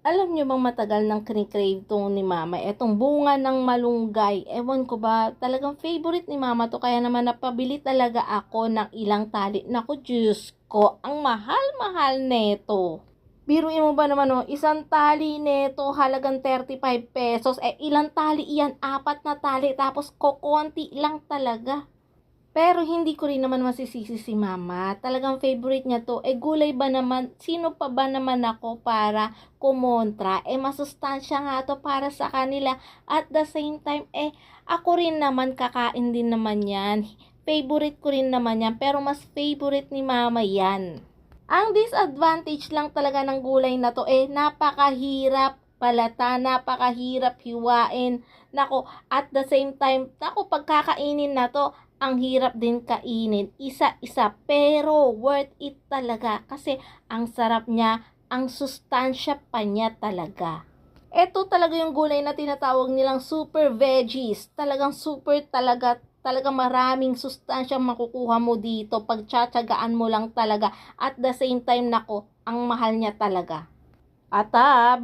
Alam niyo bang matagal nang kini-crave 'to ni mama, etong bunga ng malunggay. Ewan ko ba, talagang favorite ni mama 'to kaya naman napabili talaga ako ng ilang tali. Naku Diyos ko, ang mahal-mahal nito. Biruin mo ba naman isang tali nito halagang ₱35. Ilang tali iyan? Apat na tali tapos kokonti lang talaga. Pero hindi ko rin naman masisisi si mama. Talagang favorite niya 'to. Gulay ba naman, sino pa ba naman ako para kumontra? Masustansya nga 'to para sa kanila. At the same time, ako rin naman kakain din naman 'yan. Favorite ko rin naman 'yan, pero mas favorite ni mama 'yan. Ang disadvantage lang talaga ng gulay na 'to, napakahirap balata, napakahirap hiwain. Naku, at the same time, naku, pagkakainin na 'to, ang hirap din kainin, isa-isa, pero worth it talaga kasi ang sarap niya, ang sustansya pa niya talaga. Ito talaga yung gulay na tinatawag nilang super veggies. Talagang super talaga, talagang maraming sustansyang makukuha mo dito. Pagtsatsagaan mo lang talaga. At the same time, nako, ang mahal niya talaga. At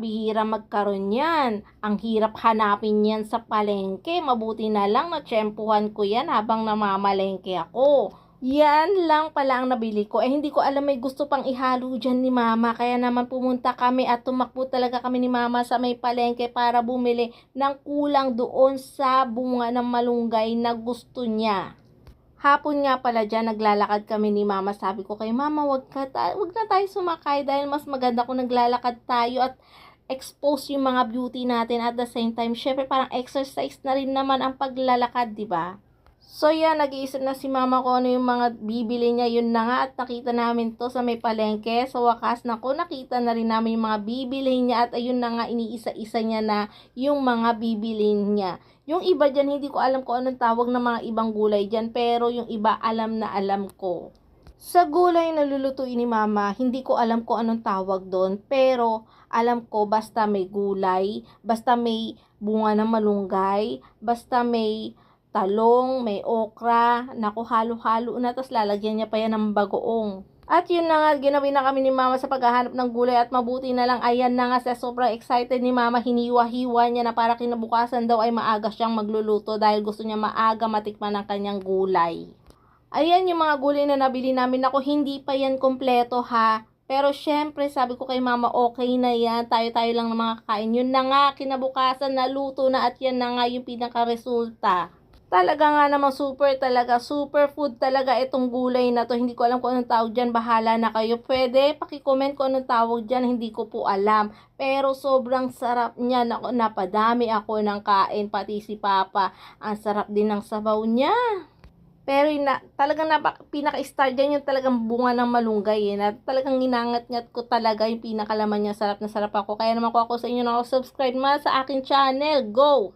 bihira magkaroon yan. Ang hirap hanapin yan sa palengke. Mabuti na lang na tsempuhan ko yan habang namamalengke ako. Yan lang pala ang nabili ko. Hindi ko alam may gusto pang ihalo dyan ni mama. Kaya naman pumunta kami at tumakbo talaga kami ni mama sa may palengke para bumili ng kulang doon sa bunga ng malunggay na gusto niya. Hapon nga pala dyan, naglalakad kami ni mama. Sabi ko kay mama, wag na tayo sumakay dahil mas maganda kung naglalakad tayo at expose yung mga beauty natin at the same time. Syempre parang exercise na rin naman ang paglalakad, di ba? So yan, nag-iisip na si mama ko ano yung mga bibili niya. Yun na nga at nakita namin to sa may palengke. Sa wakas, nako, nakita na rin namin yung mga bibili niya at ayun na nga, iniisa-isa niya na yung mga bibili niya. Yung iba dyan, hindi ko alam kung anong tawag ng mga ibang gulay dyan, pero yung iba alam na alam ko. Sa gulay na lulutuin ni mama, hindi ko alam kung anong tawag doon, pero alam ko basta may gulay, basta may bunga ng malunggay, basta may talong, may okra, naku, halo-halo na, tapos lalagyan niya pa yan ng bagoong. At yun na nga, ginabi na kami ni mama sa paghahanap ng gulay at mabuti na lang, ayan na nga, sa sobrang excited ni mama, hiniwa-hiwa niya na para kinabukasan daw ay maaga siyang magluluto dahil gusto niya maaga matikman ang kanyang gulay. Ayan yung mga gulay na nabili namin. Ako, hindi pa yan kompleto ha. Pero syempre, sabi ko kay mama, okay na yan. Tayo-tayo lang ng mga kakain. Yun na nga, kinabukasan, naluto na at yan na nga yung pinaka-resulta. Talaga nga namang super talaga, super food talaga itong gulay na to. Hindi ko alam kung anong tawag dyan, bahala na kayo. Pwede, pakicomment kung anong tawag dyan, hindi ko po alam. Pero sobrang sarap niya, napadami ako ng kain, pati si Papa. Ang sarap din ng sabaw niya. Pero talagang pinaka-star dyan yung talagang bunga ng malunggay na talagang ginangat-ngat ko talaga yung pinakalaman niya. Sarap na sarap ako. Kaya naman ko sa inyo na subscribe sa akin channel. Go!